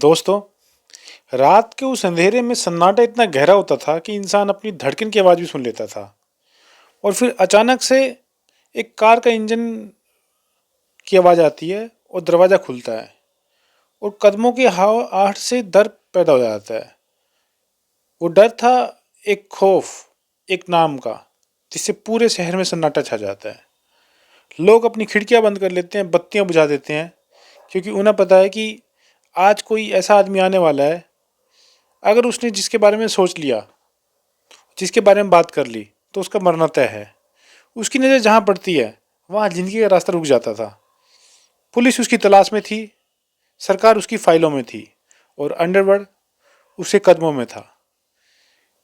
दोस्तों, रात के उस अंधेरे में सन्नाटा इतना गहरा होता था कि इंसान अपनी धड़कन की आवाज़ भी सुन लेता था। और फिर अचानक से एक कार का इंजन की आवाज़ आती है और दरवाज़ा खुलता है और कदमों की आहट से डर पैदा हो जाता है। वो डर था एक खौफ, एक नाम का, जिससे पूरे शहर में सन्नाटा छा जाता है। लोग अपनी खिड़कियां बंद कर लेते हैं, बत्तियां बुझा देते हैं, क्योंकि उन्हें पता है कि आज कोई ऐसा आदमी आने वाला है, अगर उसने जिसके बारे में सोच लिया, जिसके बारे में बात कर ली, तो उसका मरना तय है। उसकी नज़र जहाँ पड़ती है वहाँ ज़िंदगी का रास्ता रुक जाता था। पुलिस उसकी तलाश में थी, सरकार उसकी फाइलों में थी और अंडरवर्ल्ड उसके कदमों में था।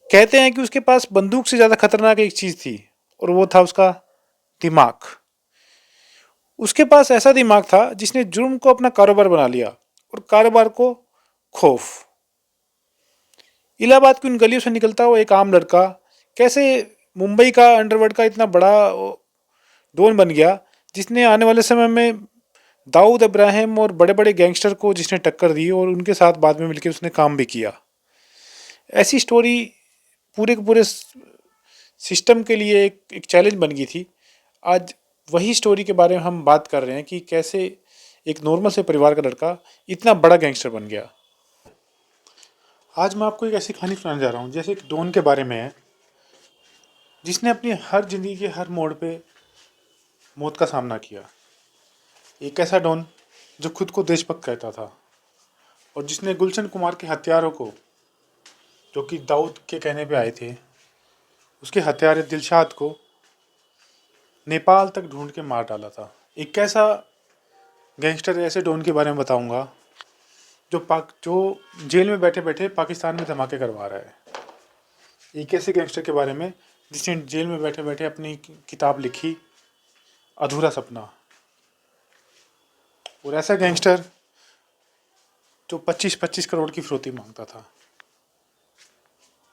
कहते हैं कि उसके पास बंदूक से ज़्यादा खतरनाक एक चीज़ थी और वो था उसका दिमाग। उसके पास ऐसा दिमाग था जिसने जुर्म को अपना कारोबार बना लिया और कारोबार को खौफ। इलाहाबाद की उन गलियों से निकलता हुआ एक आम लड़का कैसे मुंबई का अंडरवर्ल्ड का इतना बड़ा डॉन बन गया, जिसने आने वाले समय में दाऊद इब्राहिम और बड़े बड़े गैंगस्टर को जिसने टक्कर दी और उनके साथ बाद में मिलकर उसने काम भी किया। ऐसी स्टोरी पूरे के पूरे सिस्टम के लिए एक चैलेंज बन गई थी। आज वही स्टोरी के बारे में हम बात कर रहे हैं कि कैसे एक नॉर्मल से परिवार का लड़का इतना बड़ा गैंगस्टर बन गया। आज मैं आपको एक ऐसी कहानी सुनाने जा रहा हूँ जैसे एक डॉन के बारे में है, जिसने अपनी हर जिंदगी के हर मोड़ पे मौत का सामना किया। एक ऐसा डॉन जो खुद को देशभक्त कहता था और जिसने गुलशन कुमार के हत्यारों को, जो कि दाऊद के कहने पे आए थे, उसके हत्यारे दिलशाद को नेपाल तक ढूंढ के मार डाला था। एक ऐसा गैंगस्टर, ऐसे डॉन के बारे में बताऊंगा जो जेल में बैठे बैठे पाकिस्तान में धमाके करवा रहा है। एक ऐसे गैंगस्टर के बारे में जिसने जेल में बैठे बैठे अपनी किताब लिखी, अधूरा सपना। और ऐसा गैंगस्टर जो 25-25 करोड़ की फिरौती मांगता था।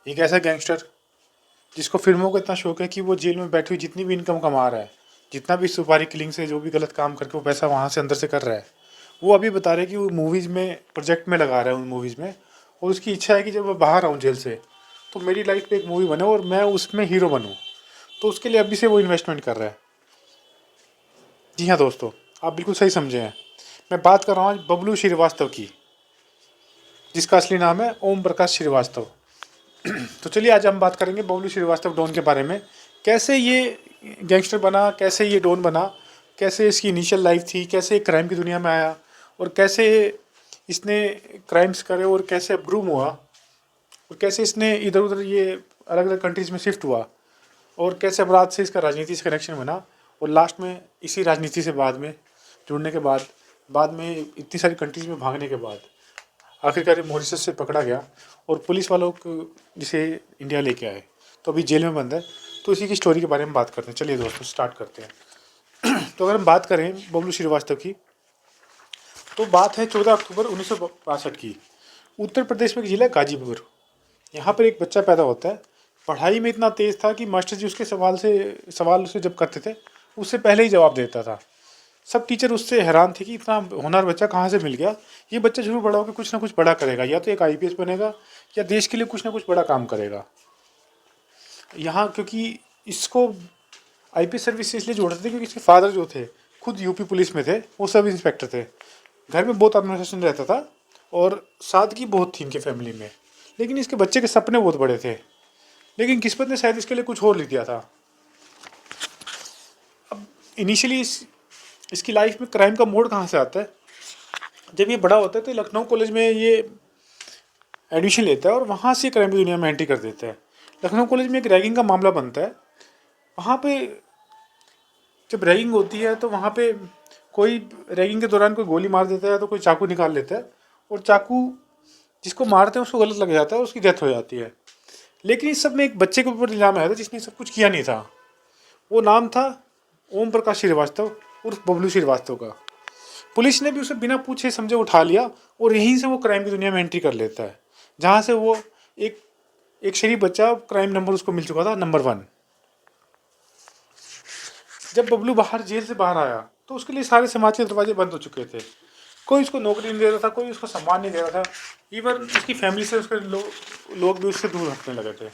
एक ऐसा गैंगस्टर जिसको फिल्मों का इतना शौक है कि वो जेल में बैठी हुई जितनी भी इनकम कमा रहा है, जितना भी सुपारी किलिंग से जो भी गलत काम करके वो पैसा वहाँ से अंदर से कर रहा है, वो अभी बता रहे हैं कि वो मूवीज़ में प्रोजेक्ट में लगा रहा है उन मूवीज़ में। और उसकी इच्छा है कि जब मैं बाहर आऊँ जेल से तो मेरी लाइफ पे एक मूवी बने और मैं उसमें हीरो बनूँ। तो उसके लिए अभी से वो इन्वेस्टमेंट कर रहा है। जी हाँ दोस्तों, आप बिल्कुल सही समझे हैं। मैं बात कर रहा हूँ आज बबलू श्रीवास्तव की, जिसका असली नाम है ओम प्रकाश श्रीवास्तव। तो चलिए आज हम बात करेंगे बबलू श्रीवास्तव डॉन के बारे में। कैसे ये गैंगस्टर बना, कैसे ये डॉन बना, कैसे इसकी इनिशियल लाइफ थी, कैसे क्राइम की दुनिया में आया और कैसे इसने क्राइम्स करे और कैसे अब ग्रूम हुआ और कैसे इसने इधर उधर ये अलग अलग कंट्रीज़ में शिफ्ट हुआ और कैसे अपराध से इसका राजनीति से कनेक्शन बना और लास्ट में इसी राजनीति से बाद में जुड़ने के बाद में इतनी सारी कंट्रीज़ में भागने के बाद आखिरकार मॉरिशस से पकड़ा गया और पुलिस वालों को जिसे इंडिया लेके आए, तो अभी जेल में बंद है। तो इसी की स्टोरी के बारे में बात करते हैं। चलिए दोस्तों स्टार्ट करते हैं। तो अगर हम बात करें बबलू श्रीवास्तव की, तो बात है 14 अक्टूबर 1962 की। उत्तर प्रदेश में एक जिला गाजीपुर, यहाँ पर एक बच्चा पैदा होता है। पढ़ाई में इतना तेज़ था कि मास्टर जी उसके सवाल उसे जब करते थे उससे पहले ही जवाब देता था। सब टीचर उससे हैरान थे कि इतना होनहार बच्चा कहाँ से मिल गया। ये बच्चा जरूर बड़ा होकर कुछ ना कुछ बड़ा करेगा, या तो एक आईपीएस बनेगा या देश के लिए कुछ ना कुछ बड़ा काम करेगा। यहाँ क्योंकि इसको आईपीएस सर्विस से इसलिए जोड़ते थे क्योंकि इसके फादर जो थे खुद यूपी पुलिस में थे, वो सब इंस्पेक्टर थे। घर में बहुत अनुशासन रहता था और सादगी बहुत थी इनके फैमिली में। लेकिन इसके बच्चे के सपने बहुत बड़े थे, लेकिन किस्मत ने शायद इसके लिए कुछ और लिख दिया था। अब इनिशियली इसकी लाइफ में क्राइम का मोड़ कहाँ से आता है, जब ये बड़ा होता है तो लखनऊ कॉलेज में ये एडमिशन लेता है और वहाँ से क्राइम की दुनिया में एंट्री कर देता है। लखनऊ कॉलेज में एक रैगिंग का मामला बनता है। वहाँ पे जब रैगिंग होती है तो वहाँ पे कोई रैगिंग के दौरान कोई गोली मार देता है तो कोई चाकू निकाल लेता है और चाकू जिसको मारते हैं उसको गलत लग जाता है, उसकी डेथ हो जाती है। लेकिन इस सब में एक बच्चे के ऊपर इल्ज़ाम आया था जिसने सब कुछ किया नहीं था। वो नाम था ओम प्रकाश श्रीवास्तव उर्फ बबलू श्रीवास्तव का। पुलिस ने भी उसे बिना पूछे समझे उठा लिया और यहीं से वो क्राइम की दुनिया में एंट्री कर लेता है, जहाँ से वो एक एक शरीफ बच्चा, क्राइम नंबर उसको मिल चुका था नंबर 1। जब बबलू जेल से बाहर आया तो उसके लिए सारे समाज के दरवाजे बंद हो चुके थे। कोई उसको नौकरी नहीं दे रहा था, कोई उसको सम्मान नहीं दे रहा था। इवन उसकी फैमिली से उसके लोग भी उससे दूर हटने लगे थे।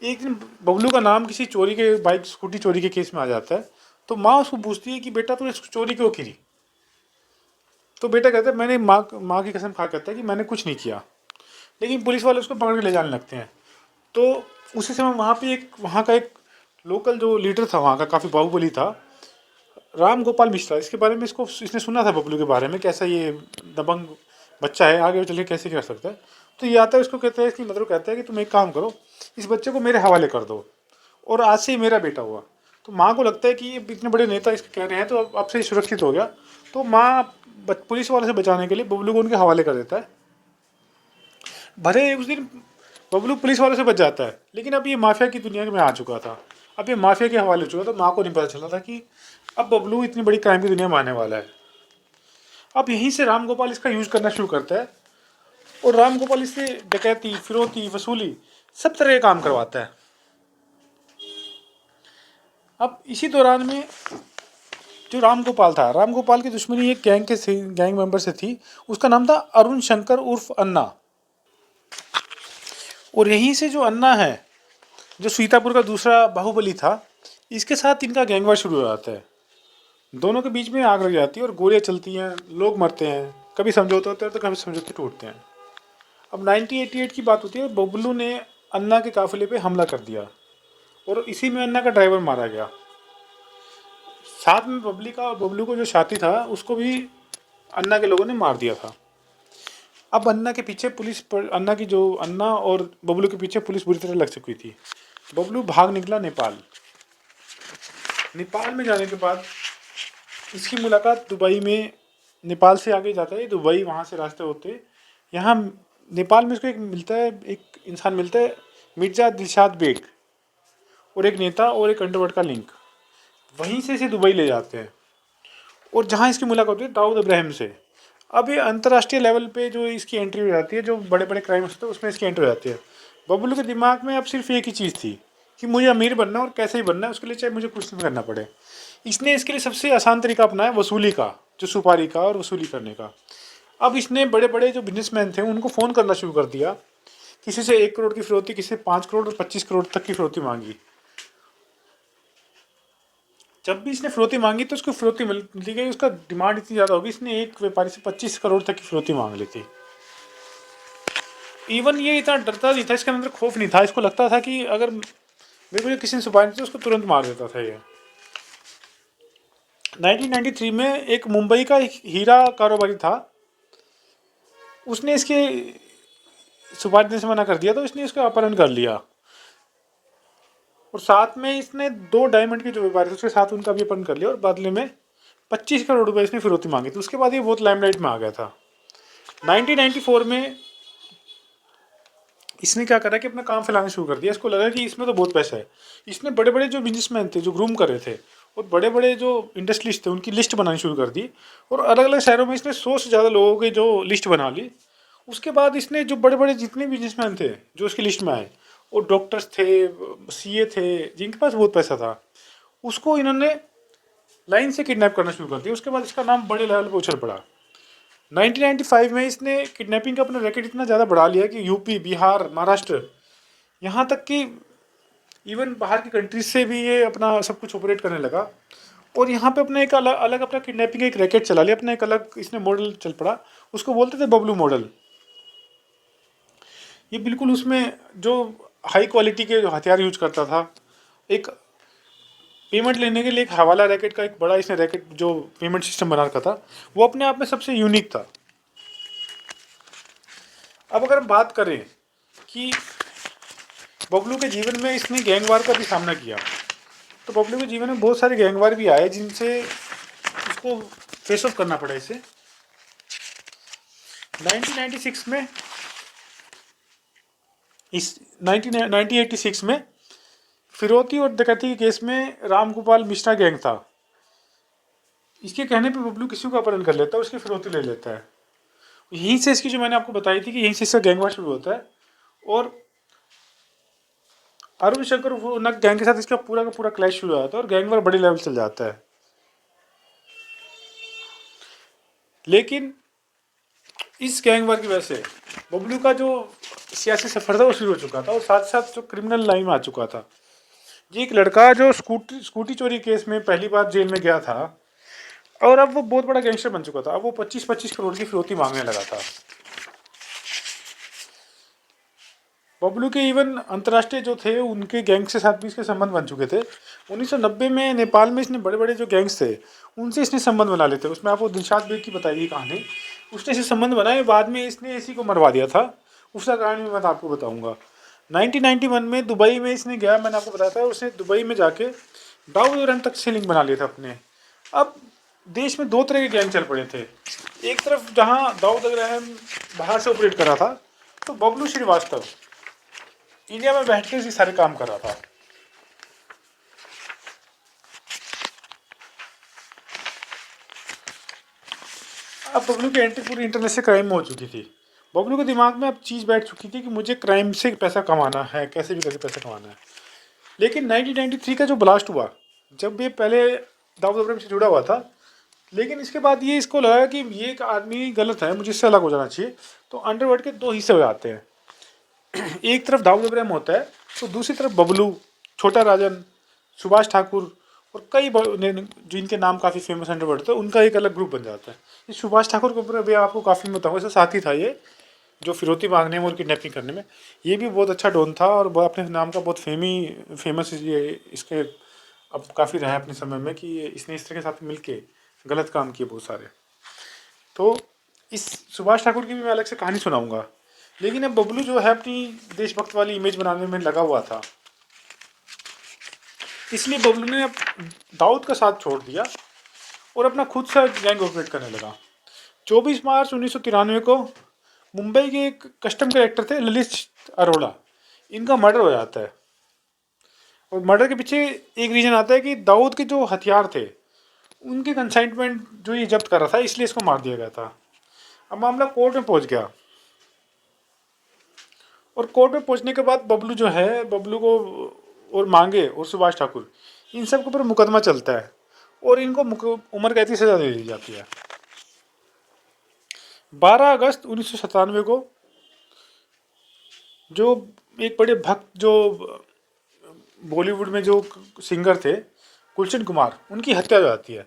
एक दिन बबलू का नाम किसी चोरी के बाइक स्कूटी चोरी के केस में आ जाता है। तो माँ उसको पूछती है कि बेटा तूने चोरी क्यों की। तो बेटा कहता है मैंने माँ की कसम खा कहता है कि मैंने कुछ नहीं किया। लेकिन पुलिस वाले उसको पकड़ के ले जाने लगते हैं। तो उसी समय वहाँ का एक लोकल जो लीडर था वहाँ का, काफ़ी बाहुबली था, राम गोपाल मिश्रा। इसके बारे में इसने सुना था बबलू के बारे में, कैसा ये दबंग बच्चा है, आगे चल के कैसे कर सकता है। तो ये आता है, उसको कहता है, इसकी मदर कहता है कि तुम एक काम करो, इस बच्चे को मेरे हवाले कर दो और आज से ही मेरा बेटा हुआ। तो माँ को लगता है कि ये इतने बड़े नेता इसके कह रहे हैं तो अब से ही सुरक्षित हो गया। तो माँ पुलिस वाले से बचाने के लिए बबलू को उनके हवाले कर देता है। भले उस दिन बबलू पुलिस वालों से बच जाता है, लेकिन अब ये माफिया की दुनिया में आ चुका था। अब ये माफिया के हवाले हो चुका था। माँ को नहीं पता चला था कि अब बबलू इतनी बड़ी क्राइम की दुनिया में आने वाला है। अब यहीं से राम गोपाल इसका यूज करना शुरू करता है और राम गोपाल इससे डकैती, फिरौती, वसूली सब तरह के काम करवाता है। अब इसी दौरान में जो राम गोपाल था, राम गोपाल की दुश्मनी एक गैंग मेंबर से थी। उसका नाम था अरुण शंकर उर्फ अन्ना। और यहीं से जो अन्ना है, जो सीतापुर का दूसरा बाहुबली था, इसके साथ इनका गैंगवार शुरू हो जाता है। दोनों के बीच में आग लग जाती है और गोलियां चलती हैं, लोग मरते हैं, कभी समझौते होते हैं तो कभी समझौते टूटते हैं। अब 1988 की बात होती है, बबलू ने अन्ना के काफिले पे हमला कर दिया और इसी में अन्ना का ड्राइवर मारा गया। साथ में बबलू को जो साथी था उसको भी अन्ना के लोगों ने मार दिया था। अब अन्ना और बबलू के पीछे पुलिस बुरी तरह लग चुकी थी। बबलू भाग निकला नेपाल। नेपाल में जाने के बाद इसकी मुलाकात दुबई में, नेपाल से आगे जाता है दुबई, वहाँ से रास्ते होते यहाँ नेपाल में इसको एक इंसान मिलता है, मिर्जा दिलशाद बेग, और एक नेता और एक अंडरवर्ल्ड का लिंक। वहीं से इसे दुबई ले जाते हैं और जहाँ इसकी मुलाकात होती है दाऊद इब्राहिम से। अब ये अंतर्राष्ट्रीय लेवल पे जो इसकी एंट्री हो जाती है, जो बड़े बड़े क्राइम होते हैं उसमें इसकी एंट्री हो जाती है। बबलू के दिमाग में अब सिर्फ एक ही चीज़ थी कि मुझे अमीर बनना और कैसे ही बनना है, उसके लिए चाहे मुझे कुछ भी करना पड़े। इसने इसके लिए सबसे आसान तरीका अपनाया वसूली का, जो सुपारी का और वसूली करने का। अब इसने बड़े बड़े जो बिजनेसमैन थे उनको फ़ोन करना शुरू कर दिया। किसी से 1 करोड़ की फिरौती, किसी से 5 करोड़ और 25 करोड़ तक की फिरौती मांगी। जब भी इसने फिरौती मांगी तो उसको फिरौती मिलती गई। उसका डिमांड इतनी ज़्यादा होगी, इसने एक व्यापारी से 25 करोड़ तक की फिरौती मांग ली थी। इवन ये इतना डरता नहीं था, इसके अंदर खौफ नहीं था। इसको लगता था कि अगर मेरे को किसी ने सुपारी दी तो उसको तुरंत मार देता था ये। 1993 में एक मुंबई का एक हीरा कारोबारी था, उसने इसके सुपारी देने से मना कर दिया तो इसने इसका अपहरण कर लिया। और साथ में इसने 2 डायमंड के जो व्यापारी थे उसके साथ उनका भी अपहरण कर लिया और बदले में 25 करोड़ रुपए इसने फिरौती मांगी थी। उसके बाद ये बहुत लाइमलाइट में आ गया था। 1994 में इसने क्या करा कि अपना काम फैलाना शुरू कर दिया। इसको लगा कि इसमें तो बहुत पैसा है। इसने बड़े बड़े जो बिजनेसमैन थे जो ग्रूम कर रहे थे और बड़े बड़े जो इंडस्ट्रियलिस्ट थे उनकी लिस्ट बनानी शुरू कर दी और अलग अलग शहरों में इसने 100 से ज़्यादा लोगों की जो लिस्ट बना ली। उसके बाद इसने जो बड़े बड़े जितने बिजनेसमैन थे जो उसकी लिस्ट में आए, वो डॉक्टर्स थे, सीए थे, जिनके पास बहुत पैसा था, उसको इन्होंने लाइन से किडनैप करना शुरू कर दिया। उसके बाद इसका नाम बड़े लेवल पर उछल पड़ा। 1995 में इसने किडनैपिंग का अपना रैकेट इतना ज़्यादा बढ़ा लिया कि यूपी, बिहार, महाराष्ट्र, यहाँ तक कि इवन बाहर की कंट्रीज से भी ये अपना सब कुछ ऑपरेट करने लगा। और यहाँ पे अपना एक अलग अलग अपना किडनैपिंग एक रैकेट चला लिया, अपना एक अलग इसने मॉडल चल पड़ा। उसको बोलते थे बबलू मॉडल। ये बिल्कुल उसमें जो हाई क्वालिटी के जो हथियार यूज करता था, एक पेमेंट लेने के लिए एक हवाला रैकेट का एक बड़ा इसने रैकेट जो पेमेंट सिस्टम बना रखा था, वो अपने आप में सबसे यूनिक था। अब अगर हम बात करें कि बबलू के जीवन में इसने गैंगवार का भी सामना किया, तो बबलू के जीवन में बहुत सारे गैंगवार भी आए जिनसे उसको फेस ऑफ करना पड़ा इसे। 1996 में इस 1986 में फिरौती और डकैती के केस में रामगोपाल मिश्रा गैंग था। इसके कहने पे बबलू किसी को अपहरण कर लेता है, उसकी फिरौती ले लेता है। यहीं से इसकी जो मैंने आपको बताई थी कि यहीं से इसका गैंगवार शुरू होता है। और अरुण शंकर वो नग गैंग के साथ इसका पूरा का पूरा क्लैश शुरू हो जाता है और गैंगवार बड़े लेवल चल जाता है। लेकिन इस गैंगवार की वजह से बबलू का जो सियासी सफर था वो शुरू हो चुका था और साथ साथ जो क्रिमिनल लाइन में आ चुका था। ये एक लड़का जो स्कूटी स्कूटी चोरी केस में पहली बार जेल में गया था और अब वो बहुत बड़ा गैंगस्टर बन चुका था। अब वो 25-25 करोड़ की फिरौती मांगने लगा था। बबलू के इवन अंतर्राष्ट्रीय जो थे उनके गैंग के साथ भी इसके संबंध बन चुके थे। 1990 में नेपाल में इसने बड़े बड़े जो गैंग्स थे उनसे इसने संबंध बना लेते। उसमें आपको दिलशाद बेग की बताई कहानी, उसने इसे संबंध बनाए, बाद में इसने इसी को मरवा दिया था। उसका कारण भी मैं आपको बताऊंगा। 1991 में दुबई में इसने गया, मैंने आपको बताया था, उसने दुबई में जाके दाऊद इब्राहिम तक से लिंक बना लिए थे अपने। अब देश में दो तरह के गैंग चल पड़े थे। एक तरफ जहाँ दाऊद इब्राहिम बाहर से ऑपरेट कर रहा था, तो बबलू श्रीवास्तव इंडिया में बैठ के इसी सारे काम कर रहा था। अब बबलू की एंट्री पूरी इंटरनेट से क्राइम में हो चुकी थी। बबलू के दिमाग में अब चीज़ बैठ चुकी थी कि मुझे क्राइम से पैसा कमाना है, कैसे भी करके पैसा कमाना है। लेकिन 1993 का जो ब्लास्ट हुआ, जब ये पहले दाऊद इब्राहिम से जुड़ा हुआ था, लेकिन इसके बाद ये इसको लगा कि ये एक आदमी गलत है, मुझे इससे अलग हो जाना चाहिए। तो अंडरवर्ल्ड के दो हिस्से हो जाते हैं। एक तरफ दाऊद इब्राहिम होता है, तो दूसरी तरफ बबलू, छोटा राजन, सुभाष ठाकुर और कई जिनके नाम काफ़ी फेमस अंडरवर्ल्ड थे, उनका एक अलग ग्रुप बन जाता है। इस सुभाष ठाकुर के ऊपर भी आपको काफ़ी बताऊँ, ऐसा साथी था ये जो फिरौती मांगने में और किडनैपिंग करने में। ये भी बहुत अच्छा डॉन था और वो अपने नाम का बहुत फेमस ये इसके अब काफ़ी रहा है अपने समय में कि इसने इस तरह के साथ मिलके गलत काम किए बहुत सारे। तो इस सुभाष ठाकुर की भी मैं अलग से कहानी सुनाऊंगा। लेकिन अब बबलू जो है अपनी देशभक्त वाली इमेज बनाने में लगा हुआ था, इसलिए बबलू ने अब दाऊद का साथ छोड़ दिया और अपना खुद सा गैंग ऑपरेट करने लगा। 24 मार्च 1993 को मुंबई के एक कस्टम कलेक्टर थे ललित अरोड़ा, इनका मर्डर हो जाता है। और मर्डर के पीछे एक रीज़न आता है कि दाऊद के जो हथियार थे उनके कंसाइनमेंट जो ये जब्त कर रहा था, इसलिए इसको मार दिया गया था। अब मामला कोर्ट में पहुंच गया और कोर्ट में पहुंचने के बाद बबलू जो है, बबलू को और मांगे और सुभाष ठाकुर, इन सब के ऊपर मुकदमा चलता है और इनको उम्र कैद की सजा दे दी जाती है। 12 अगस्त 1997 को जो एक बड़े भक्त जो बॉलीवुड में जो सिंगर थे गुलशन कुमार, उनकी हत्या हो जाती है।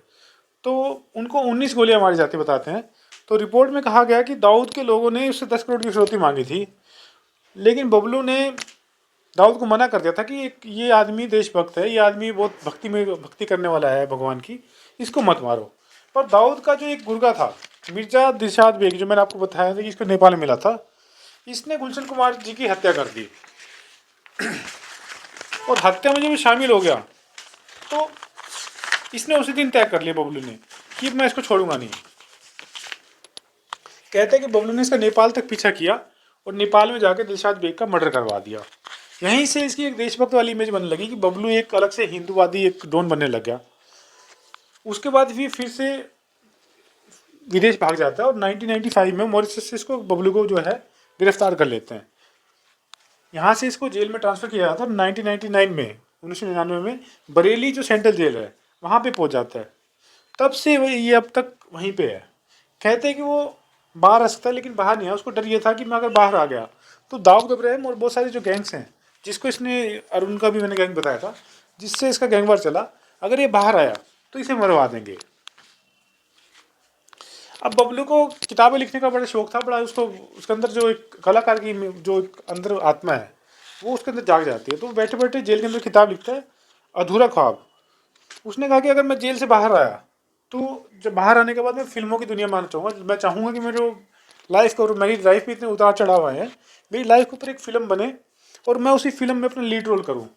तो उनको 19 गोलियां मारी जाती बताते हैं। तो रिपोर्ट में कहा गया कि दाऊद के लोगों ने उससे 10 करोड़ की फिरौती मांगी थी, लेकिन बबलू ने दाऊद को मना कर दिया था कि ये आदमी देशभक्त है, ये आदमी बहुत भक्ति करने वाला है भगवान की, इसको मत मारो। पर दाऊद का जो एक गुर्गा था मिर्जा दिलशाद बेग, जो मैंने आपको बताया था कि इसको नेपाल में मिला था, इसने गुलशन कुमार जी की हत्या कर दी। और हत्या में जब शामिल हो गया तो इसने उसी दिन तय कर लिया बबलू ने कि मैं इसको छोड़ूंगा नहीं। कहते हैं कि बबलू ने इसका नेपाल तक पीछा किया और नेपाल में जाकर दिलशाद बेग का मर्डर करवा दिया। यहीं से इसकी एक देशभक्त वाली इमेज बनने लगी कि बबलू एक अलग से हिंदूवादी एक डॉन बनने लग गया। उसके बाद भी फिर से विदेश भाग जाता है और 1995 में मॉरिशस से इसको बबलू को जो है गिरफ्तार कर लेते हैं। यहाँ से इसको जेल में ट्रांसफ़र किया जाता है। 1999 में 1999 में बरेली जो सेंट्रल जेल है वहाँ पे पहुँच जाता है। तब से ये अब तक वहीं पे है। कहते हैं कि वो बाहर आ सकता है, लेकिन बाहर नहीं आया। उसको डर ये था कि मैं अगर बाहर आ गया तो दाऊद इब्राहिम और बहुत सारे जो गैंग्स हैं, जिसको इसने अरुण का भी मैंने गैंग बताया था जिससे इसका गैंगवार चला, अगर ये बाहर आया तो इसे मरवा देंगे। अब बबलू को किताबें लिखने का बड़ा शौक था, बड़ा उसको उसके अंदर जो एक कलाकार की जो एक अंदर आत्मा है वो उसके अंदर जाग जाती है। तो बैठे बैठे जेल के अंदर किताब लिखता है, अधूरा ख्वाब। उसने कहा कि अगर मैं जेल से बाहर आया तो जब बाहर आने के बाद मैं फिल्मों की दुनिया में आना चाहूँगा। मैं चाहूँगा कि मेरे लाइफ को, मेरी लाइफ में इतने उतार चढ़ाव आए हैं, मेरी लाइफ के ऊपर एक फ़िल्म बने और मैं उसी फिल्म में अपना लीड रोल करूँ।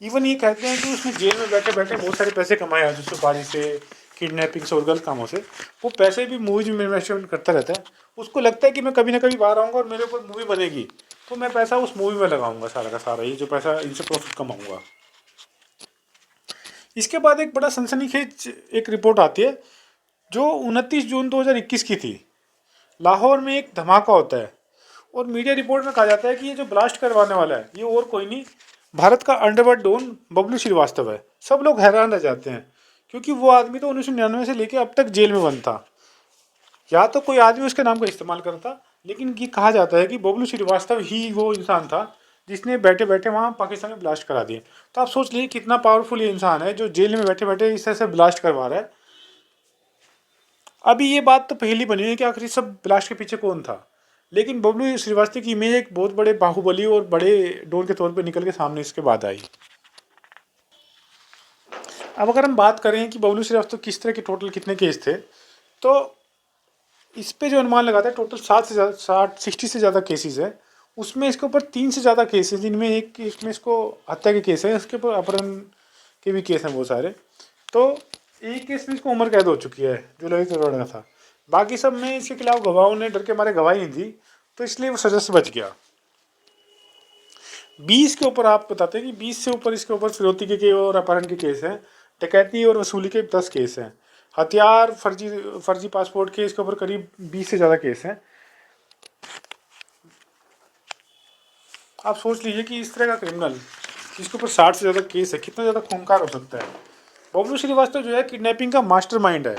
इवन ये कहते हैं कि उसने जेल में बैठे बैठे बहुत सारे पैसे कमाए हैं, जो सुपारी से, किडनैपिंग से और गलत कामों से। वो पैसे भी मूवीज में इन्वेस्टमेंट करता रहता है। उसको लगता है कि मैं कभी ना कभी बाहर आऊँगा और मेरे ऊपर मूवी बनेगी तो मैं पैसा उस मूवी में लगाऊंगा, सारा का सारा ये जो पैसा इनसे प्रॉफिट कमाऊंगा। इसके बाद एक बड़ा सनसनीखेज एक रिपोर्ट आती है जो 29 जून 2021 की थी। लाहौर में एक धमाका होता है और मीडिया रिपोर्ट में कहा जाता है कि ये जो ब्लास्ट करवाने वाला है ये और कोई नहीं, भारत का अंडरवर्ल्ड डॉन बबलू श्रीवास्तव है। सब लोग हैरान रह जाते हैं क्योंकि वो आदमी तो 1999 से लेकर अब तक जेल में बंद था। या तो कोई आदमी उसके नाम का इस्तेमाल करता, लेकिन ये कहा जाता है कि बबलू श्रीवास्तव ही वो इंसान था जिसने बैठे बैठे वहाँ पाकिस्तान में ब्लास्ट करा दिए। तो आप सोच लीजिए कितना पावरफुल ये इंसान है जो जेल में बैठे बैठे इस तरह से ब्लास्ट करवा रहा है। अभी ये बात तो पहली बनी है कि आखिर सब ब्लास्ट के पीछे कौन था, लेकिन बबलू श्रीवास्तव की इमेज एक बहुत बड़े बाहुबली और बड़े डोर के तौर पर निकल के सामने इसके बाद आई। अब अगर हम बात करें कि बबलू श्रीवास्तव किस तरह के टोटल कितने केस थे, तो इस पे जो अनुमान लगाता है टोटल 60 से ज़्यादा केसेस है। उसमें इसके ऊपर 3 से ज़्यादा केसेस, जिनमें एक इसमें इसको हत्या के केस है, इसके ऊपर अपहरण के भी केस हैं बहुत सारे। तो एक केस में इसको उम्र कैद हो चुकी है जो ललित अरोड़ा का था। बाकी सब में इसके खिलाफ गवाहों ने डर के मारे गवाही नहीं दी, तो इसलिए वो सजा से बच गया। 20 के ऊपर आप बताते हैं कि 20 से ऊपर इसके ऊपर फिरौती के और अपहरण के केस हैं। डकैती और वसूली के 10 केस हैं। हथियार, फर्जी पासपोर्ट के इसके ऊपर करीब 20 से ज़्यादा केस हैं। आप सोच लीजिए कि इस तरह का क्रिमिनल जिसके ऊपर 60 से ज़्यादा केस है कितना ज़्यादा खूंखार हो सकता है। बबलू श्रीवास्तव जो है किडनैपिंग का मास्टरमाइंड है।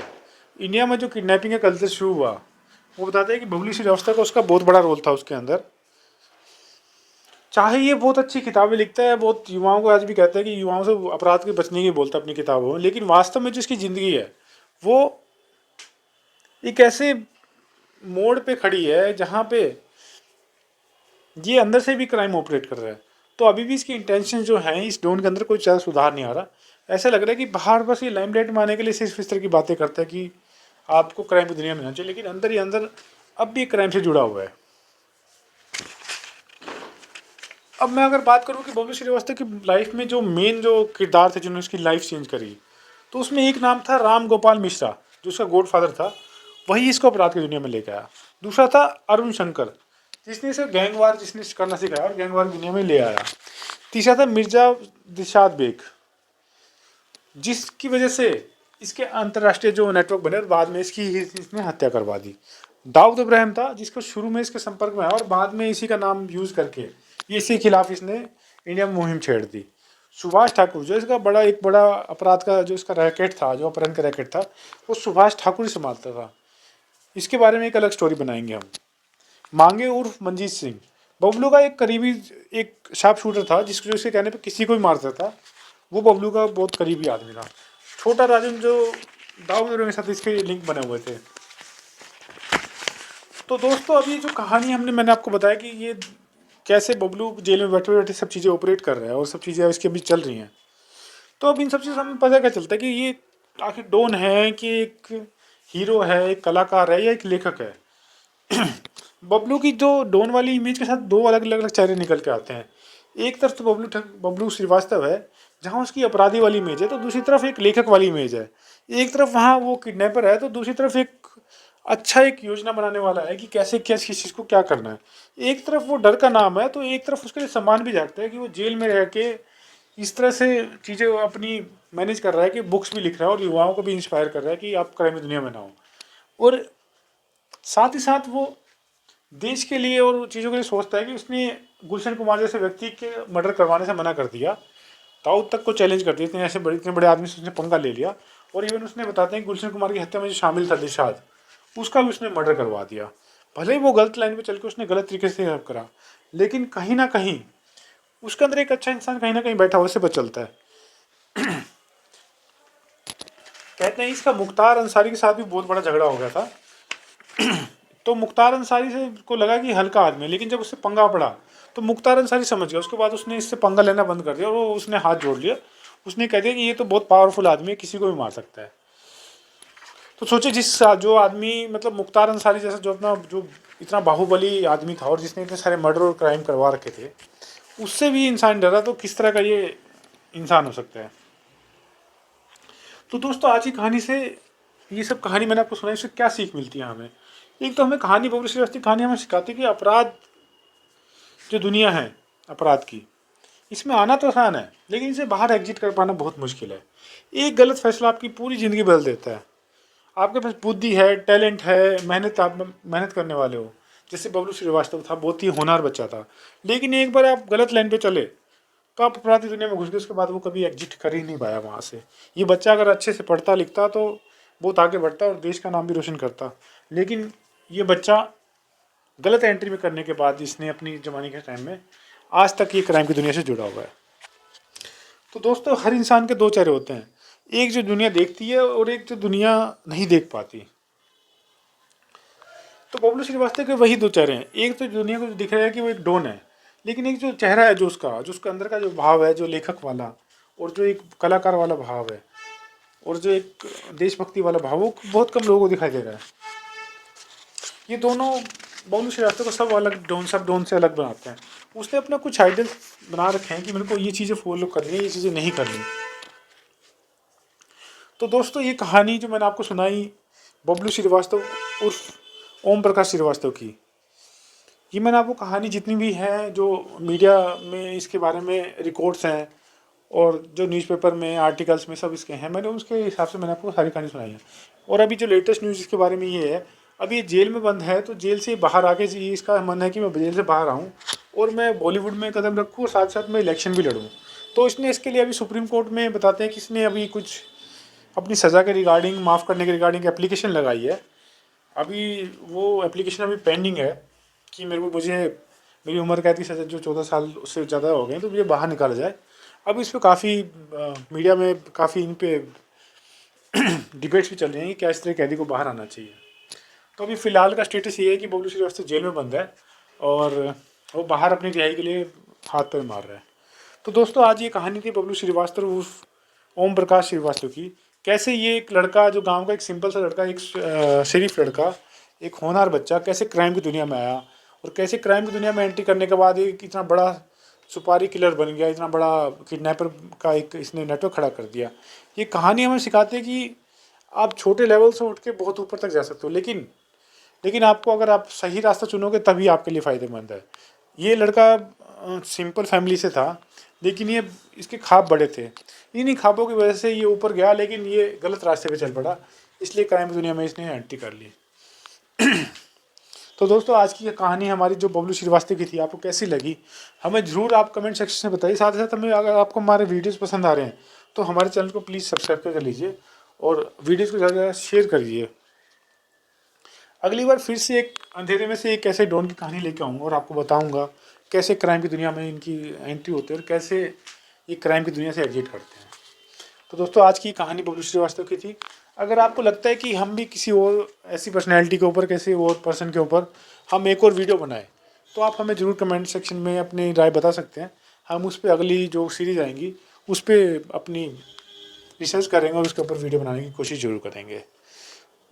इंडिया में जो किडनैपिंग का कल्चर शुरू हुआ, वो बताते हैं कि बबलू श्रीवास्तव का उसका बहुत बड़ा रोल था उसके अंदर। चाहे ये बहुत अच्छी किताबें लिखता है, बहुत युवाओं को आज भी कहता है कि युवाओं से अपराध के बचने की बोलता है अपनी किताबों में, लेकिन वास्तव में जो इसकी ज़िंदगी है वो एक ऐसे मोड़ पे खड़ी है जहाँ पे ये अंदर से भी क्राइम ऑपरेट कर रहा है। तो अभी भी इसकी इंटेंशन जो है इस डॉन के अंदर कोई ज़्यादा सुधार नहीं आ रहा। ऐसा लग रहा है कि बाहर बस ये लाइमलाइट में आने के लिए सिर्फ इस तरह की बातें करता है कि आपको क्राइम की दुनिया में आना चाहिए, लेकिन अंदर ही अंदर अब भी क्राइम से जुड़ा हुआ है। अब मैं अगर बात करूँ कि बबलू श्रीवास्तव की लाइफ में जो मेन जो किरदार थे जिन्होंने उसकी लाइफ चेंज करी, तो उसमें एक नाम था राम गोपाल मिश्रा जो उसका गॉड फादर था, वही इसको अपराध की दुनिया में लेकर आया। दूसरा था अरुण शंकर जिसने इसे गैंगवार जिसने करना सिखाया और गैंगवार की दुनिया में ले आया। तीसरा था मिर्जा दिशाद बेग जिसकी वजह से इसके अंतर्राष्ट्रीय जो नेटवर्क बने और बाद में इसने हत्या करवा दी। दाऊद इब्राहिम था जिसको शुरू में इसके संपर्क में आया और बाद में इसी का नाम यूज करके ये इसी के खिलाफ इसने इंडिया में मुहिम छेड़ दी। सुभाष ठाकुर जो इसका एक बड़ा अपराध का जो इसका रैकेट था, जो अपहरण का रैकेट था, वो सुभाष ठाकुर ही संभालता था। इसके बारे में एक अलग स्टोरी बनाएंगे हम। मांगे उर्फ मंजीत सिंह बबलू का एक करीबी एक शार्प शूटर था जिसको जो इसके कहने पे किसी को भी मारता था। वो बबलू का बहुत करीबी आदमी था। छोटा राजन जो दाऊद के साथ इसके लिंक बने हुए थे। तो दोस्तों अभी जो कहानी मैंने आपको बताया कि ये कैसे बबलू जेल में बैठे बैठे सब चीज़ें ऑपरेट कर रहा है और सब चीज़ें इसके बीच चल रही हैं। तो अब इन सब चीज़ों से हमें पता क्या चलता है कि ये आखिर डॉन है कि एक हीरो है, एक कलाकार है या एक लेखक है। बबलू की जो डॉन वाली इमेज के साथ दो अलग अलग चेहरे निकल के आते हैं। एक तरफ तो बबलू श्रीवास्तव है जहाँ उसकी अपराधी वाली इमेज है, तो दूसरी तरफ एक लेखक वाली इमेज है। एक तरफ वहाँ वो किडनैपर है तो दूसरी तरफ एक अच्छा एक योजना बनाने वाला है कि कैसे क्या किस चीज़ को क्या करना है। एक तरफ वो डर का नाम है तो एक तरफ उसके लिए सम्मान भी जागता है कि वो जेल में रह के इस तरह से चीज़ें अपनी मैनेज कर रहा है कि बुक्स भी लिख रहा है और युवाओं को भी इंस्पायर कर रहा है कि आप क्राइम दुनिया में ना हो। और साथ ही साथ वो देश के लिए और चीज़ों के लिए सोचता है कि उसने गुलशन कुमार जैसे व्यक्ति के मर्डर करवाने से मना कर दिया, दाऊद तक को चैलेंज कर दिया, इतने बड़े आदमी से उसने पंगा ले लिया। और इवन उसने बताते हैं कि गुलशन कुमार की हत्या में जो शामिल था दिशाद, उसका भी उसने मर्डर करवा दिया। भले ही वो गलत लाइन पे चल के उसने गलत तरीके से हेल्प करा, लेकिन कहीं ना कहीं उसके अंदर एक अच्छा इंसान कहीं ना कहीं बैठा हुआ से पता चलता है। कहते हैं इसका मुख्तार अंसारी के साथ भी बहुत बड़ा झगड़ा हो गया था। तो मुख्तार अंसारी से को लगा कि हल्का आदमी है, लेकिन जब उससे पंगा पड़ा तो मुख्तार अंसारी समझ गया। उसके बाद उसने इससे पंगा लेना बंद कर दिया और वो उसने हाथ जोड़ लिया। उसने कह दिया कि ये तो बहुत पावरफुल आदमी है, किसी को भी मार सकता है। तो सोचे जो आदमी मतलब मुख्तार अंसारी जैसा जो इतना बाहुबली आदमी था और जिसने इतने सारे मर्डर और क्राइम करवा रखे थे, उससे भी इंसान डरा, तो किस तरह का ये इंसान हो सकता है। तो दोस्तों आज की कहानी से, ये सब कहानी मैंने आपको सुनाई, इससे क्या सीख मिलती है हमें। एक तो हमें कहानी बबलू श्रीवास्तव की कहानी हमें सिखाती है कि अपराध जो दुनिया है अपराध की, इसमें आना तो आसान है लेकिन इसे बाहर एग्जिट कर पाना बहुत मुश्किल है। एक गलत फैसला आपकी पूरी ज़िंदगी बदल देता है। आपके पास बुद्धि है, टैलेंट है, आप मेहनत करने वाले हो, जैसे बबलू श्रीवास्तव था, बहुत ही होनहार बच्चा था, लेकिन एक बार आप गलत लाइन पे चले तो आप अपराधी दुनिया में घुस गए। उसके बाद वो कभी एग्जिट कर ही नहीं पाया वहाँ से। ये बच्चा अगर अच्छे से पढ़ता लिखता तो बहुत आगे बढ़ता और देश का नाम भी रोशन करता। लेकिन ये बच्चा गलत एंट्री में करने के बाद इसने अपनी जवानी के टाइम में आज तक ये क्राइम की दुनिया से जुड़ा हुआ है। तो दोस्तों, हर इंसान के दो चेहरे होते हैं, एक जो दुनिया देखती है और एक जो दुनिया नहीं देख पाती। तो बबलू श्रीवास्तव के वही दो चेहरे हैं। एक तो दुनिया को दिख रहा है कि वो एक डॉन है, लेकिन एक जो चेहरा है जो उसका अंदर का जो भाव है, जो लेखक वाला और जो एक कलाकार वाला भाव है और जो एक देशभक्ति वाला भाव, वो बहुत कम लोगों को दिखाई दे रहा है। ये दोनों बबलू श्रीवास्तव को सब डॉन से अलग बनाते हैं। उसने अपना कुछ आइडियल्स बना रखे हैं कि मेरे को ये चीज़ें फॉलो करनी है, ये चीज़ें नहीं करनी। तो दोस्तों, ये कहानी जो मैंने आपको सुनाई बबलू श्रीवास्तव उर्फ ओम प्रकाश श्रीवास्तव की, ये मैंने आपको कहानी जितनी भी है जो मीडिया में इसके बारे में रिकॉर्ड्स हैं और जो न्यूज़पेपर में आर्टिकल्स में सब इसके हैं, मैंने उसके हिसाब से मैंने आपको सारी कहानी सुनाई है। और अभी जो लेटेस्ट न्यूज़ इसके बारे में ये है, अभी ये जेल में बंद है, तो जेल से बाहर आके ये इसका मन है कि मैं जेल से बाहर आऊँ और मैं बॉलीवुड में कदम रखूँ और साथ साथ मैं इलेक्शन भी लड़ूँ। तो इसने इसके लिए अभी सुप्रीम कोर्ट में बताते हैं कि इसने अभी कुछ अपनी सज़ा के रिगार्डिंग, माफ़ करने के रिगार्डिंग एप्लीकेशन लगाई है। अभी वो एप्लीकेशन अभी पेंडिंग है कि मेरी उम्र कैद की सज़ा जो 14 साल उससे ज़्यादा हो गए तो मुझे बाहर निकाला जाए। अब इस पर काफ़ी मीडिया में काफ़ी इन पे डिबेट्स भी चल रही हैं कि क्या इस तरह कैदी को बाहर आना चाहिए। तो अभी फ़िलहाल का स्टेटस ये है कि बबलू श्रीवास्तव जेल में बंद है और वो बाहर अपनी रिहाई के लिए हाथ पैर मार रहा है। तो दोस्तों, आज ये कहानी थी बबलू श्रीवास्तव उर्फ ओम प्रकाश श्रीवास्तव की। कैसे ये एक लड़का जो गांव का एक सिंपल सा लड़का, एक शरीफ लड़का, एक होनहार बच्चा, कैसे क्राइम की दुनिया में आया और कैसे क्राइम की दुनिया में एंट्री करने के बाद एक इतना बड़ा सुपारी किलर बन गया, इतना बड़ा किडनैपर का एक इसने नेटवर्क खड़ा कर दिया। ये कहानी हमें सिखाती है कि आप छोटे लेवल से उठ के बहुत ऊपर तक जा सकते हो, लेकिन आपको अगर आप सही रास्ता चुनोगे तभी आपके लिए फ़ायदेमंद है। ये लड़का सिंपल फैमिली से था, लेकिन ये इसके ख्वाब बड़े थे। इन्हीं ख्वाबों की वजह से ये ऊपर गया, लेकिन ये गलत रास्ते पे चल पड़ा, इसलिए क्राइम की दुनिया में इसने एंट्री कर ली। तो दोस्तों, आज की ये कहानी हमारी जो बबलू श्रीवास्तव की थी, आपको कैसी लगी हमें ज़रूर आप कमेंट सेक्शन में बताइए। साथ ही साथ हमें अगर आपको हमारे वीडियोज़ पसंद आ रहे हैं तो हमारे चैनल को प्लीज़ सब्सक्राइब कर लीजिए और वीडियोज़ को ज़्यादा शेयर करिए। अगली बार फिर से एक अंधेरे में से एक ऐसे डॉन की कहानी लेकर आऊँगा और आपको बताऊँगा कैसे क्राइम की दुनिया में इनकी एंट्री होती है और कैसे ये क्राइम की दुनिया से एग्जिट करते हैं। तो दोस्तों, आज की कहानी बबलू श्रीवास्तव की थी। अगर आपको लगता है कि हम भी किसी और ऐसी पर्सनैलिटी के ऊपर, किसी और पर्सन के ऊपर हम एक और वीडियो बनाएं, तो आप हमें ज़रूर कमेंट सेक्शन में अपनी राय बता सकते हैं। हम उस पर अगली जो सीरीज़ आएंगी उस पर अपनी रिसर्च करेंगे और उसके ऊपर वीडियो बनाने की कोशिश ज़रूर करेंगे।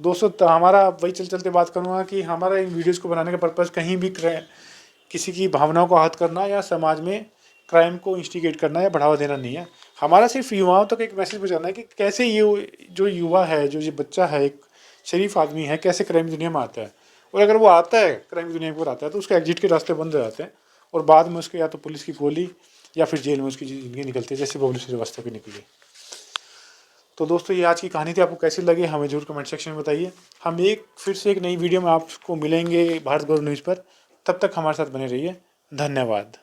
दोस्तों, तो हमारा वही चलते बात करूँगा कि हमारा इन वीडियोज़ को बनाने का पर्पज़ कहीं भी किसी की भावनाओं को आहत करना या समाज में क्राइम को इंस्टिगेट करना या बढ़ावा देना नहीं है। हमारा सिर्फ युवाओं तक एक मैसेज पहुंचाना है कि कैसे ये जो युवा है, जो ये बच्चा है, एक शरीफ आदमी है, कैसे क्राइम की दुनिया में आता है। और अगर वो आता है, क्राइम की दुनिया में आता है, तो उसके एग्जिट के रास्ते बंद हो जाते हैं और बाद में उसके या तो पुलिस की गोली या फिर जेल में उसकी ज़िंदगी निकलती है, जैसे बबलू श्रीवास्तव की निकली। तो दोस्तों, ये आज की कहानी थी। आपको कैसी लगी हमें जरूर कमेंट सेक्शन में बताइए। हम फिर से एक नई वीडियो में आपको मिलेंगे भारत गौरव न्यूज़ पर। तब तक हमारे साथ बने रहिए। धन्यवाद।